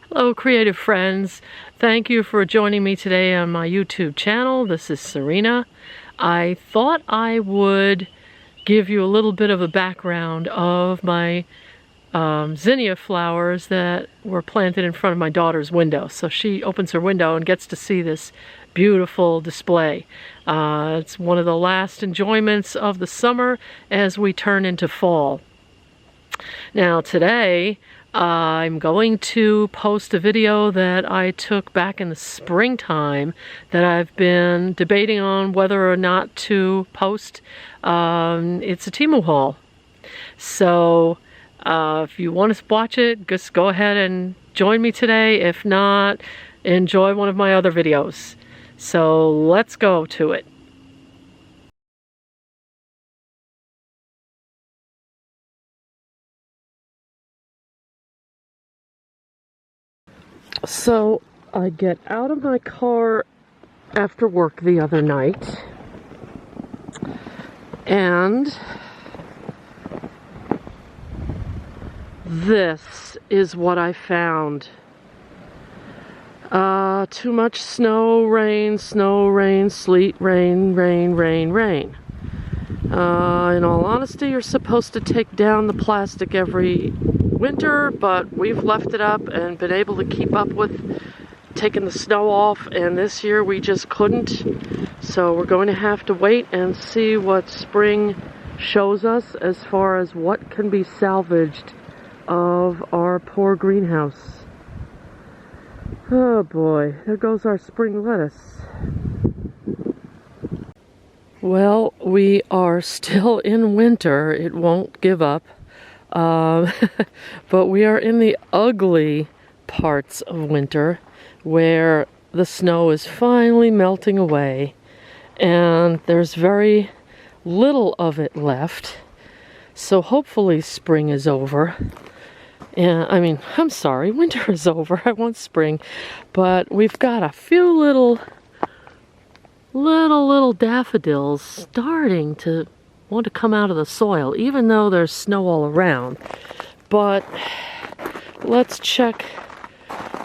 Hello, creative friends. Thank you for joining me today on my YouTube channel. This is Serena. I thought I would give you a little bit of a background of my zinnia flowers that were planted in front of my daughter's window. So she opens her window and gets to see this beautiful display. It's one of the last enjoyments of the summer as we turn into fall. Now today, I'm going to post a video that I took back in the springtime that I've been debating on whether or not to post. It's a Temu haul. So if you want to watch it, just go ahead and join me today. If not, enjoy one of my other videos. So let's go to it. So I get out of my car after work the other night, and this is what I found. Too much snow, rain, sleet, rain, rain, rain, rain. In all honesty, you're supposed to take down the plastic every winter, but we've left it up and been able to keep up with taking the snow off, and this year we just couldn't. So we're going to have to wait and see what spring shows us as far as what can be salvaged of our poor greenhouse. Oh boy, there goes our spring lettuce. Well, we are still in winter. It won't give up. But we are in the ugly parts of winter where the snow is finally melting away and there's very little of it left. So hopefully spring is over. And I'm sorry, winter is over. I want spring. But we've got a few little daffodils starting to want to come out of the soil, even though there's snow all around. But let's check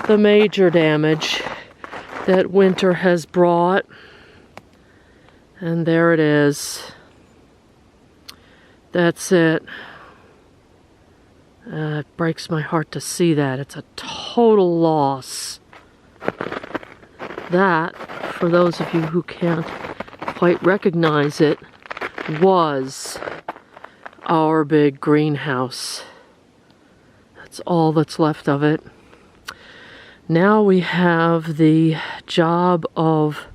the major damage that winter has brought. And there it is. That's it. It breaks my heart to see that. It's a total loss. That, for those of you who can't quite recognize it, was our big greenhouse. That's all that's left of it. Now we have the job of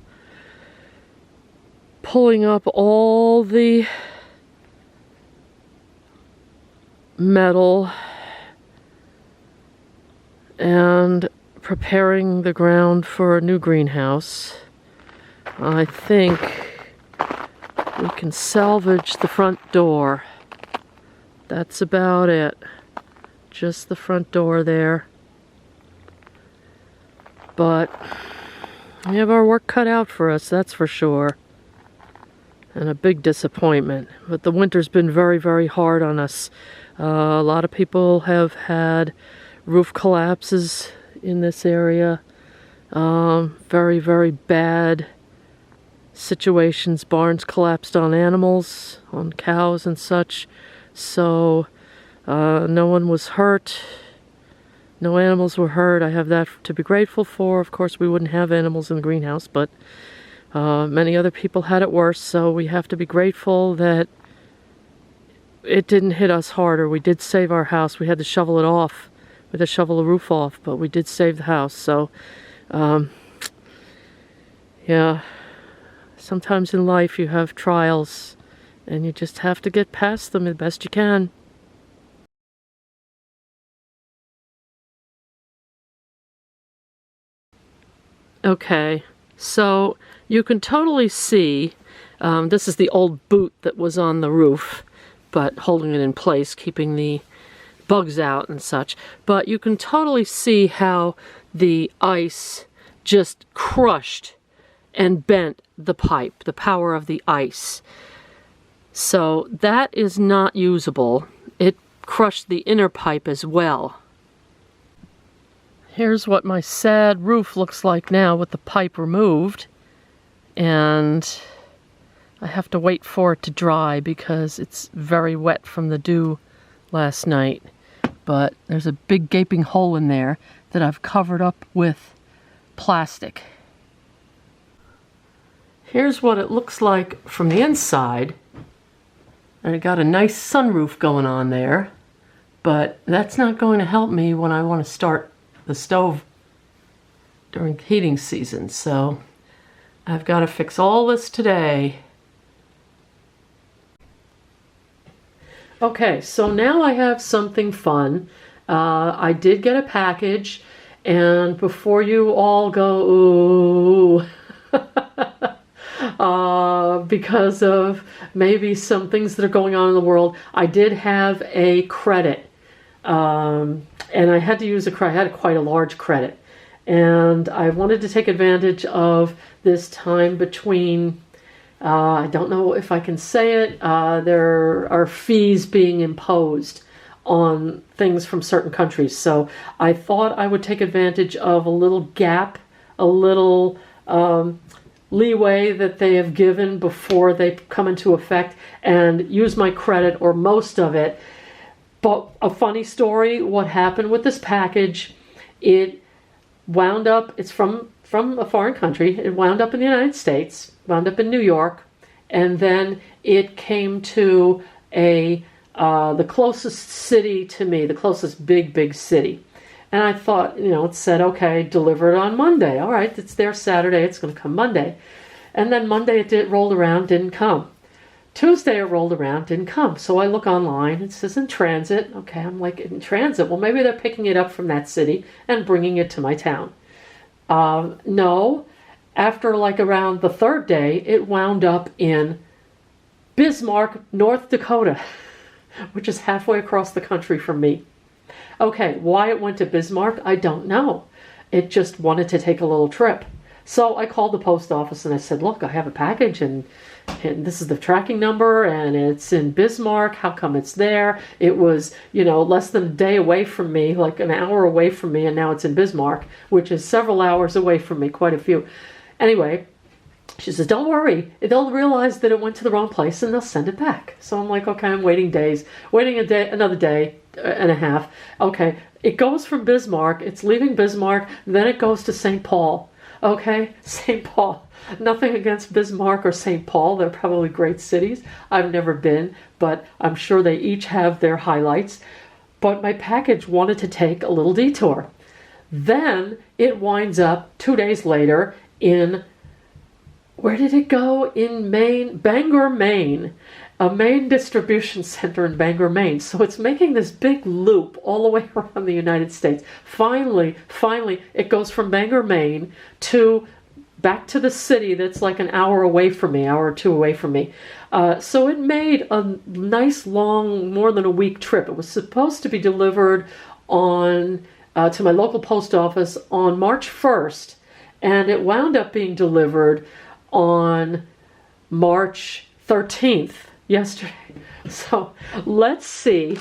pulling up all the metal and preparing the ground for a new greenhouse. I think we can salvage the front door. That's about it. Just the front door there. But we have our work cut out for us, that's for sure. And a big disappointment. But the winter's been very, very hard on us. A lot of people have had roof collapses in this area. Very, very bad situations. Barns collapsed on animals, on cows and such. So no one was hurt. No animals were hurt. I have that to be grateful for. Of course, we wouldn't have animals in the greenhouse, but many other people had it worse, so we have to be grateful that it didn't hit us harder. We did save our house. We had to shovel it off. We had to shovel the roof off, but we did save the house. So, yeah, sometimes in life you have trials, and you just have to get past them the best you can. Okay, so you can totally see, this is the old boot that was on the roof, but holding it in place, keeping the bugs out and such. But you can totally see how the ice just crushed and bent the pipe, the power of the ice. So that is not usable. It crushed the inner pipe as well. Here's what my sad roof looks like now with the pipe removed. And I have to wait for it to dry because it's very wet from the dew last night. But there's a big gaping hole in there that I've covered up with plastic. Here's what it looks like from the inside. I got a nice sunroof going on there, but that's not going to help me when I want to start the stove during heating season. So I've got to fix all this today. Okay, so now I have something fun. I did get a package, and before you all go, ooh, because of maybe some things that are going on in the world, I did have a credit, and I had to use I had quite a large credit, and I wanted to take advantage of this time between, I don't know if I can say it, there are fees being imposed on things from certain countries. So I thought I would take advantage of a little gap, a little leeway that they have given before they come into effect, and use my credit, or most of it. But a funny story, what happened with this package, it wound up, it's from a foreign country, it wound up in the United States, wound up in New York, and then it came to the closest city to me, the closest big city. And I thought, it said, okay, deliver it on Monday. All right, it's there Saturday, it's going to come Monday. And then Monday it rolled around, didn't come. Tuesday it rolled around, didn't come. So I look online, it says in transit. Okay, I'm like, in transit? Well, maybe they're picking it up from that city and bringing it to my town. No, after like around the third day, it wound up in Bismarck, North Dakota, which is halfway across the country from me. Okay, why it went to Bismarck, I don't know. It just wanted to take a little trip. So I called the post office and I said, look, I have a package and this is the tracking number and it's in Bismarck. How come it's there? It was, less than a day away from me, like an hour away from me, and now it's in Bismarck, which is several hours away from me, quite a few. Anyway, she says, don't worry. They'll realize that it went to the wrong place and they'll send it back. So I'm like, okay, I'm waiting another day and a half. Okay, it goes from Bismarck. It's leaving Bismarck. Then it goes to St. Paul. Okay, St. Paul. Nothing against Bismarck or St. Paul. They're probably great cities. I've never been, but I'm sure they each have their highlights. But my package wanted to take a little detour. Then it winds up 2 days later in, where did it go? In Maine, Bangor, Maine. A Maine distribution center in Bangor, Maine. So it's making this big loop all the way around the United States. Finally, it goes from Bangor, Maine back to the city that's like an hour away from me, hour or two away from me. So it made a nice long, more than a week trip. It was supposed to be delivered to my local post office on March 1st, and it wound up being delivered on March 13th. Yesterday. So let's see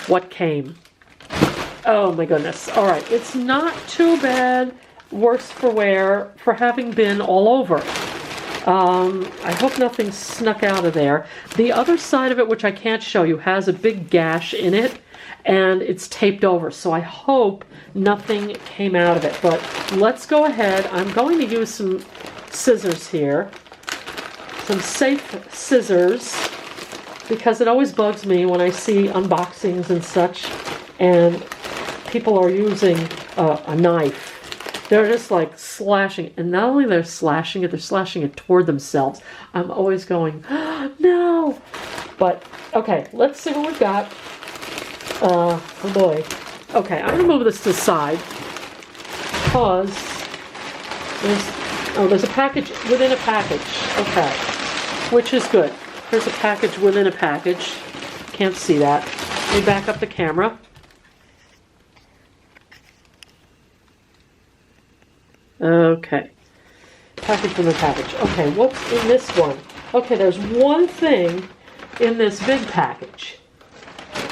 what came. Oh my goodness. All right. It's not too bad, worse for wear, for having been all over. I hope nothing snuck out of there. The other side of it, which I can't show you, has a big gash in it and it's taped over. So I hope nothing came out of it. But let's go ahead. I'm going to use some scissors here. Some safe scissors, because it always bugs me when I see unboxings and such and people are using a knife. They're just like slashing, and not only they're slashing it toward themselves. I'm always going, oh, no. But okay, let's see what we've got. Oh boy. Okay, I'm gonna move this to the side because there's a package within a package. Okay, which is good. There's a package within a package. Can't see that. Let me back up the camera. Okay. Package within a package. Okay, what's in this one? Okay, there's one thing in this big package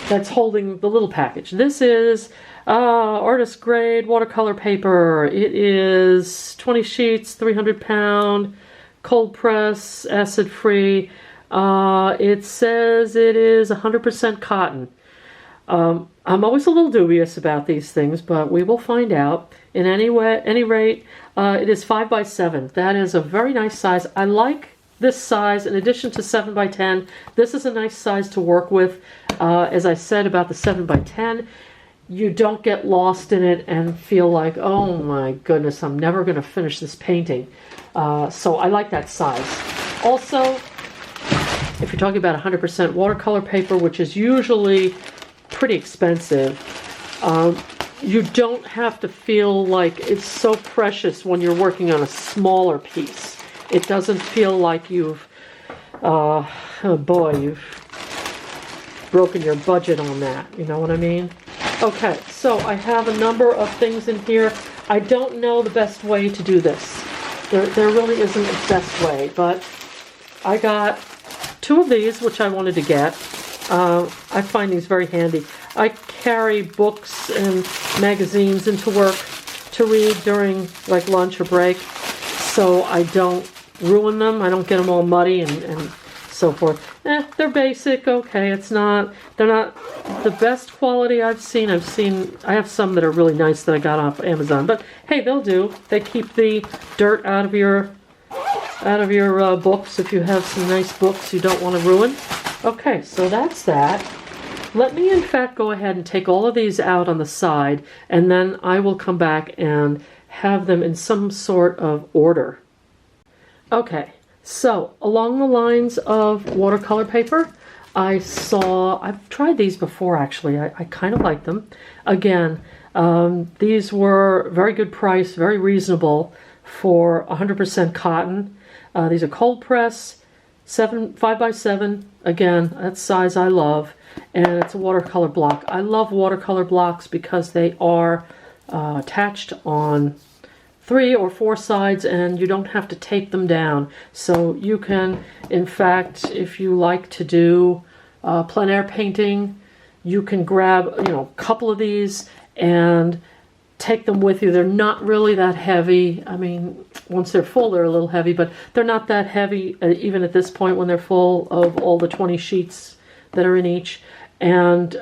that's holding the little package. This is Artist grade watercolor paper. It is 20 sheets, 300 pound, cold press, acid free. It says it is 100% cotton. I'm always a little dubious about these things, but we will find out. In any rate, it is 5 by 7. That is a very nice size. I like this size in addition to 7 by 10. This is a nice size to work with. As I said about the 7 by 10, you don't get lost in it and feel like, oh my goodness, I'm never going to finish this painting. So I like that size. Also, if you're talking about 100% watercolor paper, which is usually pretty expensive, you don't have to feel like it's so precious when you're working on a smaller piece. It doesn't feel like you've, oh boy, you've broken your budget on that. You know what I mean? Okay, so I have a number of things in here. I don't know the best way to do this. There really isn't a best way, but I got 2 of these, which I wanted to get. I find these very handy. I carry books and magazines into work to read during like lunch or break, so I don't ruin them. I don't get them all muddy and so forth. They're basic, okay. They're not the best quality I've seen. I have some that are really nice that I got off Amazon, but hey, they'll do. They keep the dirt out of your books if you have some nice books you don't want to ruin. Okay, so that's that. Let me in fact go ahead and take all of these out on the side, and then I will come back and have them in some sort of order. Okay, so along the lines of watercolor paper, I've tried these before actually. I kind of like them. Again, these were very good price, very reasonable for 100% cotton. These are cold press, 5 by 7. Again, that's size I love, and it's a watercolor block. I love watercolor blocks because they are attached on 3 or 4 sides, and you don't have to tape them down. So you can, in fact, if you like to do plein air painting, you can grab a couple of these and take them with you. They're not really that heavy. I mean, once they're full, they're a little heavy, but they're not that heavy even at this point when they're full of all the 20 sheets that are in each. And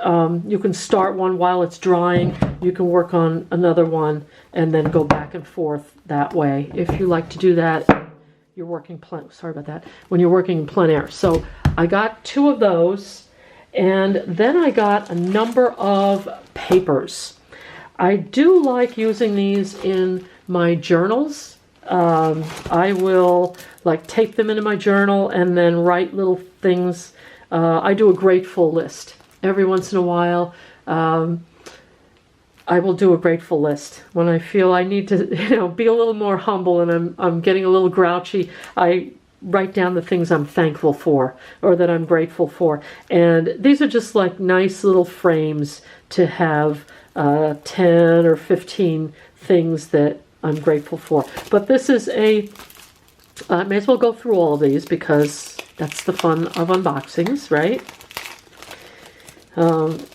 you can start one while it's drying. You can work on another one and then go back and forth that way. If you like to do that, you're working when you're working in plein air. So I got 2 of those, and then I got a number of papers. I do like using these in my journals. I will tape them into my journal and then write little things. I do a grateful list. Every once in a while, I will do a grateful list. When I feel I need to be a little more humble and I'm getting a little grouchy, I write down the things I'm thankful for or that I'm grateful for. And these are just like nice little frames to have 10 or 15 things that I'm grateful for. But this is I may as well go through all of these because that's the fun of unboxings, right?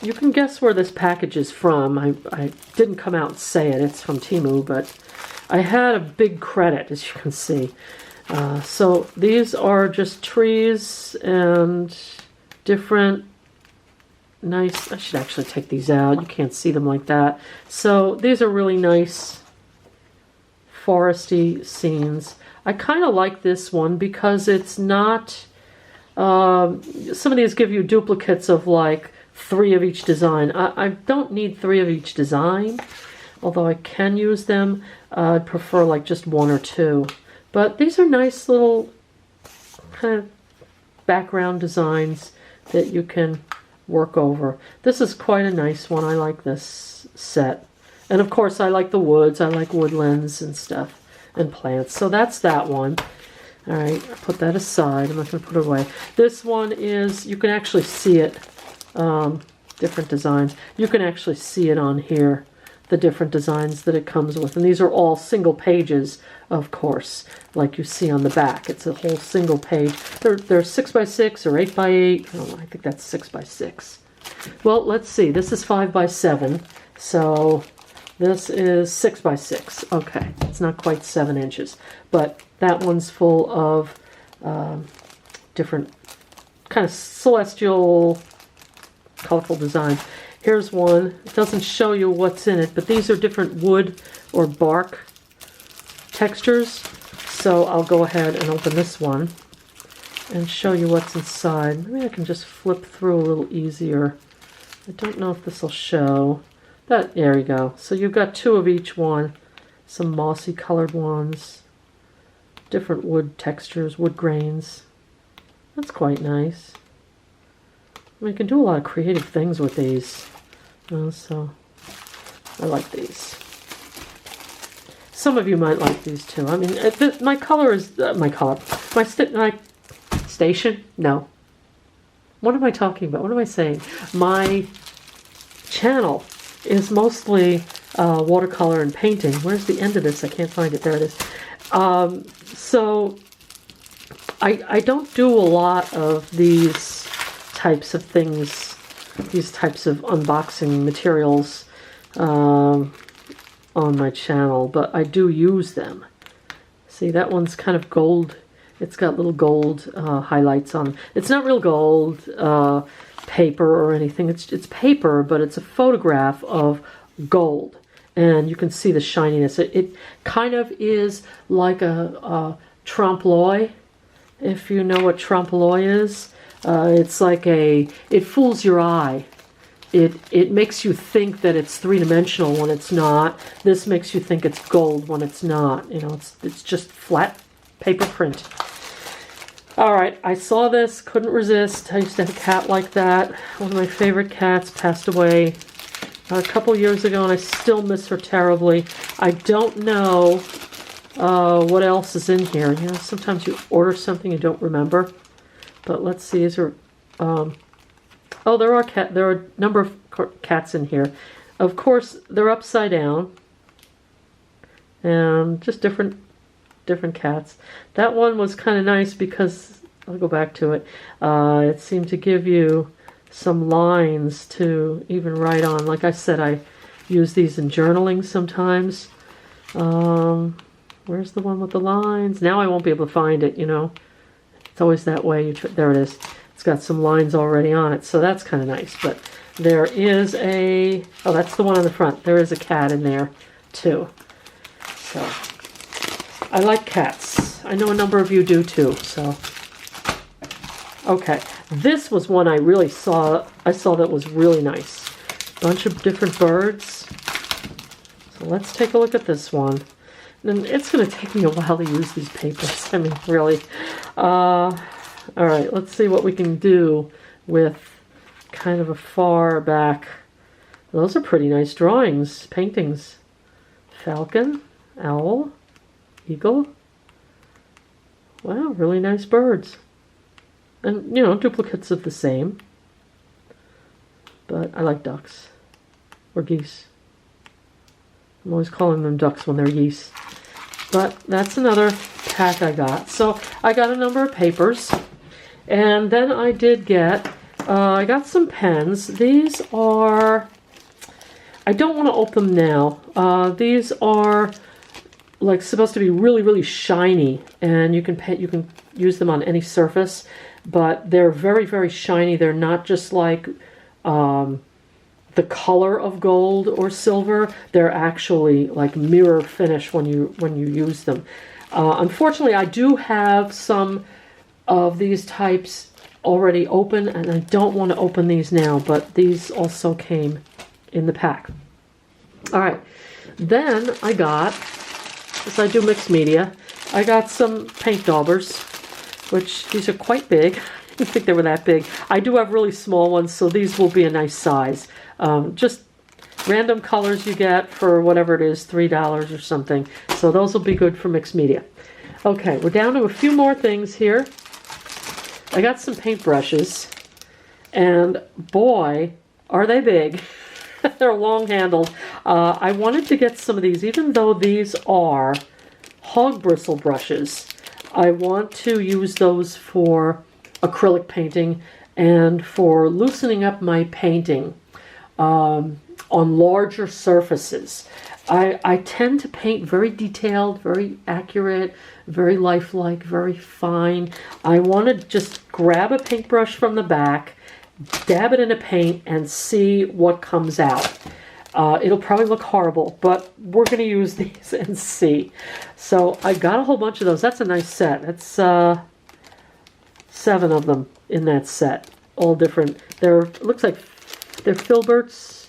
You can guess where this package is from. I didn't come out and say it. It's from Temu, but I had a big credit, as you can see. So these are just trees and different nice, I should actually take these out. You can't see them like that. So these are really nice foresty scenes. I kind of like this one because it's not, some of these give you duplicates of like 3 of each design. I don't need 3 of each design, although I can use them. I'd prefer like just 1 or 2. But these are nice little kind of background designs that you can work over. This is quite a nice one. I like this set. And of course I like the woods. I like woodlands and stuff and plants. So that's that one. Alright, I'll put that aside. I'm not going to put it away. This one is, you can actually see it, different designs. You can actually see it on here, the different designs that it comes with. And these are all single pages, of course, like you see on the back. It's a whole single page. They're 6 by 6 or 8 by 8. Oh, I think that's 6 by 6. Well, let's see. This is 5 by 7. So this is 6 by 6. Okay, it's not quite 7 inches, but that one's full of different kind of celestial, colorful designs. Here's one. It doesn't show you what's in it, but these are different wood or bark textures. So I'll go ahead and open this one and show you what's inside. Maybe I can just flip through a little easier. I don't know if this will show. There you go. So you've got 2 of each one. Some mossy colored ones. Different wood textures, wood grains. That's quite nice. I mean, you can do a lot of creative things with these. So I like these. Some of you might like these too. I mean, my color is my station. No. What am I talking about? What am I saying? My channel is mostly watercolor and painting. Where's the end of this? I can't find it. There it is. So I don't do a lot of these types of things, these types of unboxing materials on my channel, but I do use them. See, that one's kind of gold. It's got little gold highlights on it. It's not real gold paper or anything. It's paper, but it's a photograph of gold, and you can see the shininess. It kind of is like a trompe-l'oeil, if you know what trompe-l'oeil is. It's like it fools your eye. It makes you think that it's three-dimensional when it's not. This makes you think it's gold when it's not. You know, it's just flat paper print. All right, I saw this, couldn't resist. I used to have a cat like that. One of my favorite cats passed away a couple years ago, and I still miss her terribly. I don't know what else is in here. You know, sometimes you order something you don't remember. But let's see, is there... oh, there are a number of cats in here. Of course, they're upside down. And just different cats. That one was kind of nice because, I'll go back to it, it seemed to give you some lines to even write on. Like I said, I use these in journaling sometimes. Where's the one with the lines? Now I won't be able to find it, you know. It's always that way. There it is. It's got some lines already on it, so that's kind of nice. But there is oh, that's the one on the front. There is a cat in there, too. So, I like cats. I know a number of you do, too, so. Okay, this was one I really saw. I saw that was really nice. Bunch of different birds. So let's take a look at this one. And it's going to take me a while to use these papers. I mean, really. All right, let's see what we can do with kind of a far back. Those are pretty nice drawings, paintings. Falcon, owl, eagle. Wow, really nice birds. And, you know, duplicates of the same. But I like ducks. Or geese. I'm always calling them ducks when they're geese. But that's another pack I got. So I got a number of papers. And then I did get, I got some pens. These are, I don't want to open them now. These are like supposed to be really, really shiny. And you can use them on any surface. But they're very, very shiny. They're not just like the color of gold or silver. They're actually like mirror finish when you use them. Unfortunately, I do have some of these types already open, and I don't want to open these now, but these also came in the pack. All right, then I got, since I do mixed media, I got some paint daubers, which these are quite big. I didn't think they were that big. I do have really small ones, so these will be a nice size. Just random colors you get for whatever it is, $3 or something. So those will be good for mixed media. Okay, we're down to a few more things here. I got some paint brushes, and boy, are they big. They're long-handled. I wanted to get some of these, even though these are hog bristle brushes. I want to use those for acrylic painting and for loosening up my painting. on larger surfaces. I tend to paint very detailed, very accurate, very lifelike, very fine. I want to just grab a paintbrush from the back, dab it into paint, and see what comes out. It'll probably look horrible, but we're going to use these and see. So I got a whole bunch of those. That's a nice set. That's 7 of them in that set. All different. It looks like they're filberts.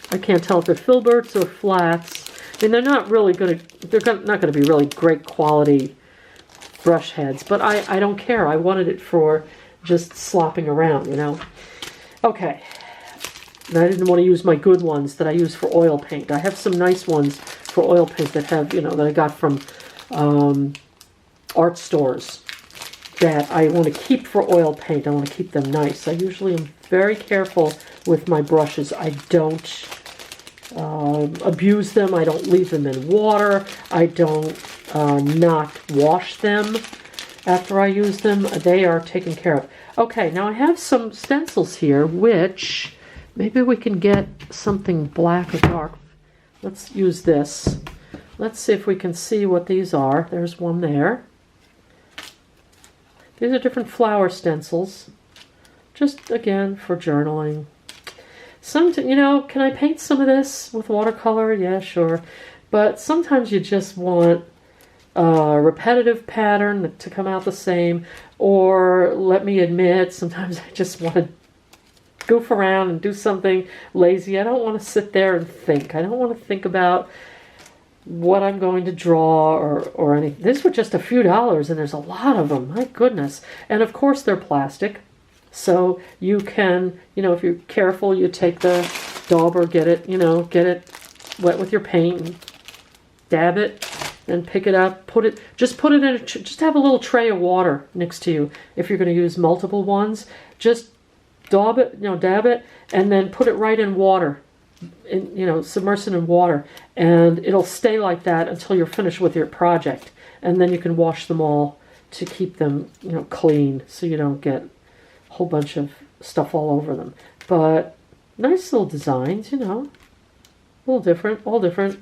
I can't tell if they're filberts or flats. I mean, they're not really going to, not going to be really great quality brush heads, but I don't care. I wanted it for just slopping around, you know. Okay. And I didn't want to use my good ones that I use for oil paint. I have some nice ones for oil paint that have, you know, that I got from art stores that I want to keep for oil paint. I want to keep them nice. I usually am very careful with my brushes. I don't abuse them. I don't leave them in water. I don't not wash them after I use them. They are taken care of. Okay, now I have some stencils here, which maybe we can get something black or dark. Let's use this. Let's see if we can see what these are. There's one there. These are different flower stencils. Just, again, for journaling. You know, can I paint some of this with watercolor? Yeah, sure. But sometimes you just want a repetitive pattern to come out the same. Or, let me admit, sometimes I just want to goof around and do something lazy. I don't want to sit there and think. I don't want to think about what I'm going to draw or anything. These were just a few dollars, and there's a lot of them. My goodness. And of course they're plastic. So you can, you know, if you're careful, you take the dauber, get it wet with your paint, and dab it, and pick it up, just put it in just have a little tray of water next to you. If you're going to use multiple ones, just dab it, and then put it right in water. Submerge it in water, and it'll stay like that until you're finished with your project, and then you can wash them all to keep them, clean, so you don't get a whole bunch of stuff all over them. But nice little designs, a little different, all different.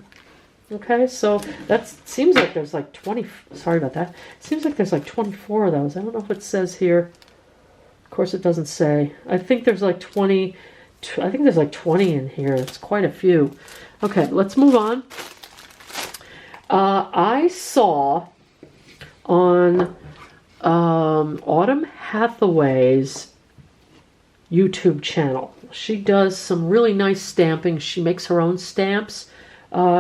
Okay, so that seems like there's like 20. Sorry about that. Seems like there's like 24 of those. I don't know if it says here. Of course, it doesn't say. I think there's like 20. I think there's like 20 in here. It's quite a few. Okay, let's move on. I saw on Autumn Hathaway's YouTube channel. She does some really nice stamping. She makes her own stamps.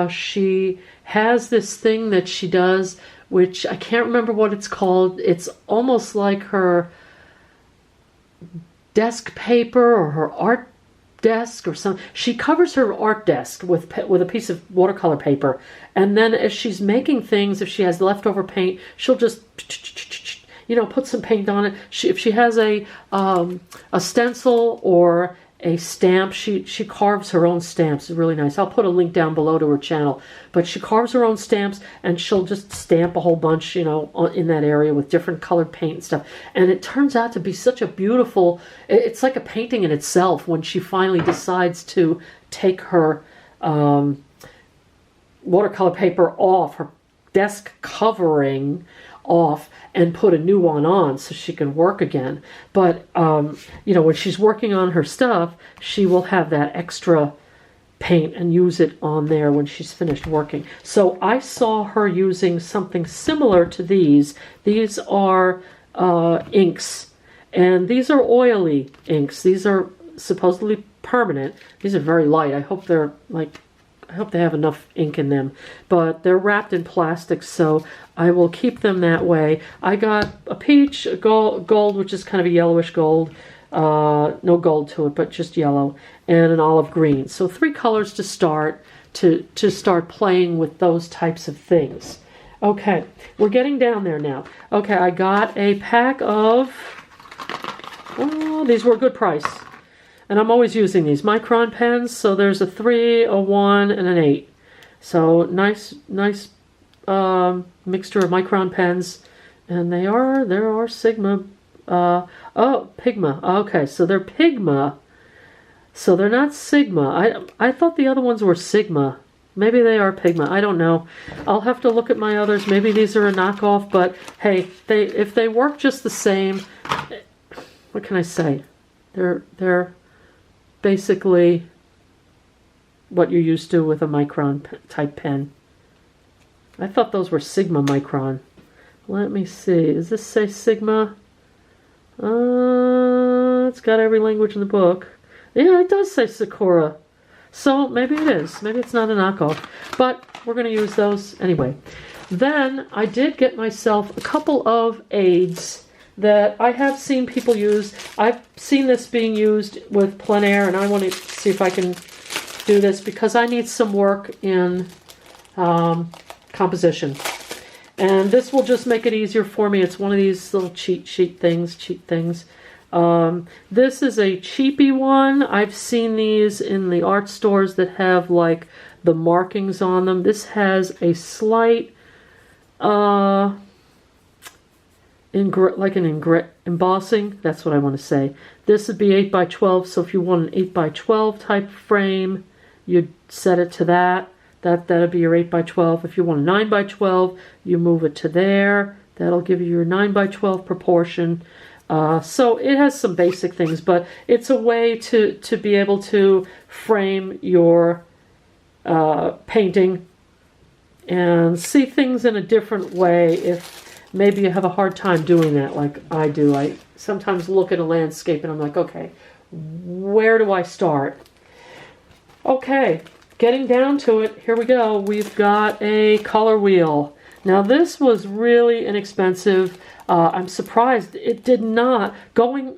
She has this thing that she does, which I can't remember what it's called. It's almost like her desk paper or her art desk or something. She covers her art desk with a piece of watercolor paper, and then as she's making things, if she has leftover paint, she'll just put some paint on it. If she has a stencil or a stamp, she carves her own stamps. It's really nice. I'll put a link down below to her channel. But she carves her own stamps, and she'll just stamp a whole bunch, in that area with different colored paint and stuff. And it turns out to be such a beautiful, it's like a painting in itself when she finally decides to take her watercolor paper off, her desk covering off, and put a new one on so she can work again. But when she's working on her stuff, she will have that extra paint and use it on there when she's finished working. So I saw her using something similar to these. These are inks, and these are oily inks. These are supposedly permanent. These are very light. I hope they have enough ink in them, but they're wrapped in plastic, so I will keep them that way. I got a peach, a gold, which is kind of a yellowish gold, no gold to it, but just yellow, and an olive green. So 3 colors to start playing with those types of things. Okay, we're getting down there now. Okay, I got a pack of, these were a good price. And I'm always using these Micron pens. So there's a 3, a 1, and an 8. So nice mixture of Micron pens. And there are Sigma. Pigma. Okay, so they're Pigma So they're not Sigma. I thought the other ones were Sigma. Maybe they are Pigma. I don't know. I'll have to look at my others. Maybe these are a knockoff, but hey, if they work just the same, what can I say? They're basically what you're used to with a micron type pen. I thought those were Sigma micron. Let me see. Does this say Sigma? It's got every language in the book. Yeah, it does say Sakura. So maybe it is. Maybe it's not a knockoff. But we're going to use those anyway. Then I did get myself a couple of aids that I have seen people use. I've seen this being used with plein air, and I want to see if I can do this because I need some work in composition. And this will just make it easier for me. It's one of these little cheat things. This is a cheapy one. I've seen these in the art stores that have like the markings on them. This has a slight embossing. That's what I want to say. This would be 8x12, so if you want an 8x12 type frame, you'd set it to that. That'll be your 8x12. If you want a 9x12, you move it to there. That'll give you your 9x12 proportion. So it has some basic things, but it's a way to be able to frame your painting and see things in a different way if maybe you have a hard time doing that like I do. I sometimes look at a landscape and I'm like, okay, where do I start? Okay. Getting down to it, here we go. We've got a color wheel. Now this was really inexpensive. I'm surprised it did not, going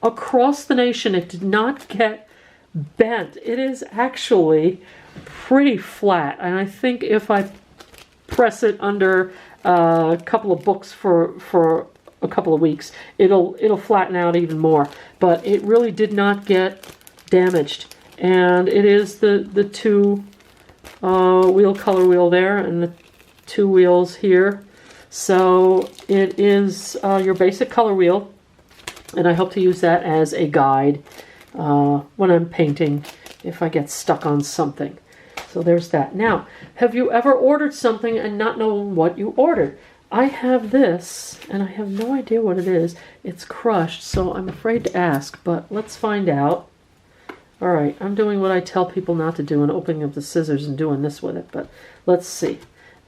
across the nation, it did not get bent. It is actually pretty flat. And I think if I press it under a couple of books for a couple of weeks, it'll flatten out even more. But it really did not get damaged. And it is the two wheel color wheel there and the two wheels here. So it is your basic color wheel, and I hope to use that as a guide when I'm painting if I get stuck on something. So there's that. Now, have you ever ordered something and not known what you ordered? I have this, and I have no idea what it is. It's crushed, so I'm afraid to ask, but let's find out. Alright, I'm doing what I tell people not to do and opening up the scissors and doing this with it, but let's see.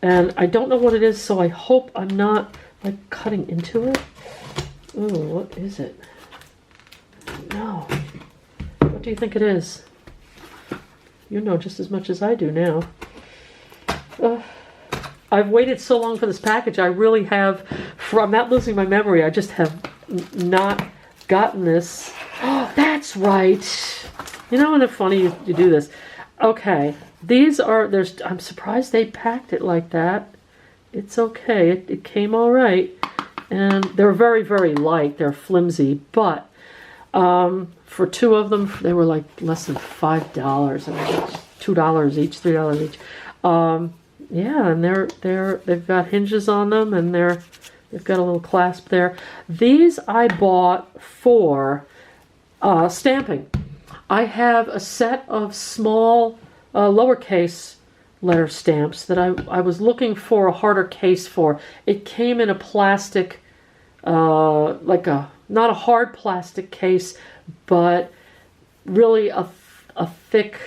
And I don't know what it is, so I hope I'm not like cutting into it. Ooh, what is it? No. What do you think it is? You know just as much as I do now. I've waited so long for this package, I really have, I'm not losing my memory, I just have not gotten this. Oh, that's right. You know, and it's funny you do this. Okay, these are, I'm surprised they packed it like that. It's okay, it came all right. And they're very, very light, they're flimsy, but for two of them, they were like less than $5. And $2 each, $3 each. Yeah, and they've got hinges on them, and they've got a little clasp there. These I bought for stamping. I have a set of small lowercase letter stamps that I was looking for a harder case for. It came in a plastic, like not a hard plastic case, but really a thick,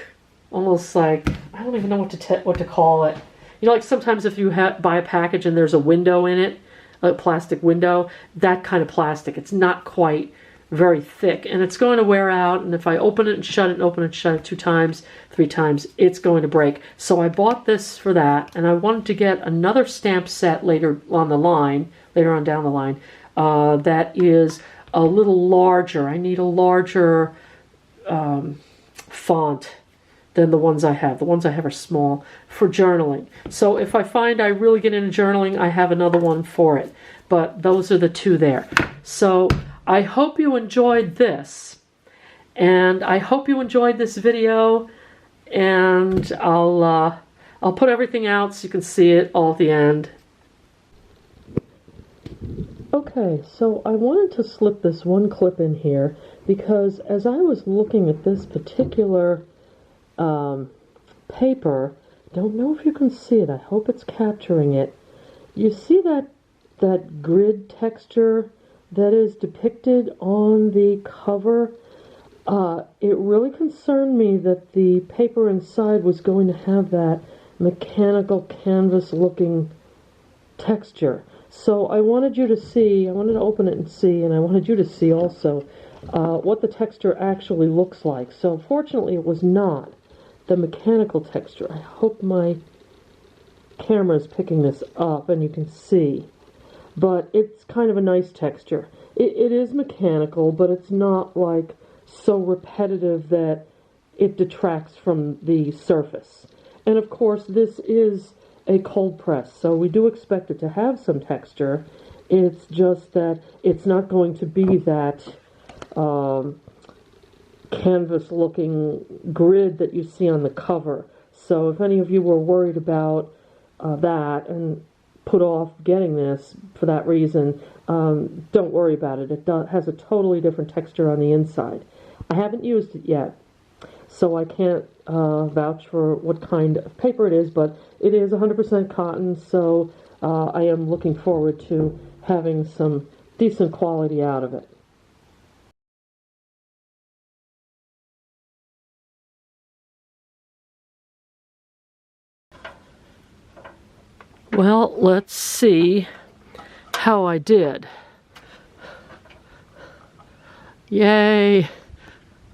almost like, I don't even know what to call it. You know, like sometimes if you buy a package and there's a window in it, a plastic window, that kind of plastic. It's not quite very thick, and it's going to wear out, and if I open it and shut it and open it and shut it 2 times, 3 times, it's going to break. So I bought this for that, and I wanted to get another stamp set later on down the line, that is a little larger. I need a larger font than the ones I have. The ones I have are small for journaling. So if I find I really get into journaling, I have another one for it. But those are the two there. So I hope you enjoyed this, and I hope you enjoyed this video, and I'll put everything out so you can see it all at the end. Okay, so I wanted to slip this one clip in here because as I was looking at this particular paper, don't know if you can see it, I hope it's capturing it. You see that grid texture that is depicted on the cover? It really concerned me that the paper inside was going to have that mechanical canvas looking texture. So I wanted you to see, I wanted to open it and see, and I wanted you to see also what the texture actually looks like. So fortunately it was not the mechanical texture. I hope my camera is picking this up and you can see. But it's kind of a nice texture. It is mechanical, but it's not like so repetitive that it detracts from the surface. And of course this is a cold press, so we do expect it to have some texture. It's just that it's not going to be that canvas looking grid that you see on the cover. So if any of you were worried about that and put off getting this for that reason, don't worry about it. It has a totally different texture on the inside. I haven't used it yet, so I can't vouch for what kind of paper it is, but it is 100% cotton, so I am looking forward to having some decent quality out of it. Well, let's see how I did. Yay!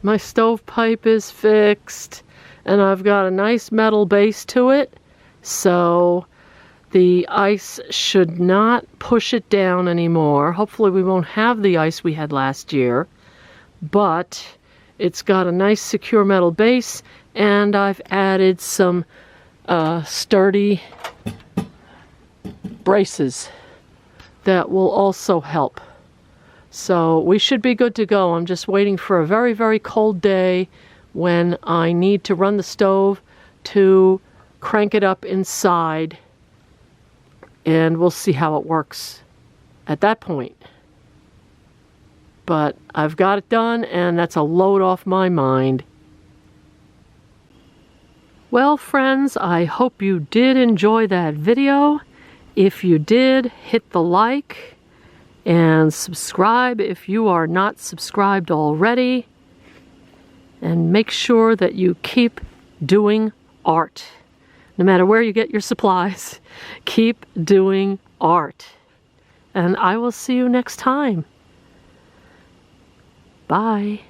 My stovepipe is fixed, and I've got a nice metal base to it, so the ice should not push it down anymore. Hopefully we won't have the ice we had last year, but it's got a nice secure metal base, and I've added some sturdy braces that will also help. So we should be good to go. I'm just waiting for a very, very cold day when I need to run the stove to crank it up inside, and we'll see how it works at that point. But I've got it done, and that's a load off my mind. Well, friends, I hope you did enjoy that video. If you did, hit the like and subscribe if you are not subscribed already. And make sure that you keep doing art. No matter where you get your supplies, keep doing art. And I will see you next time. Bye.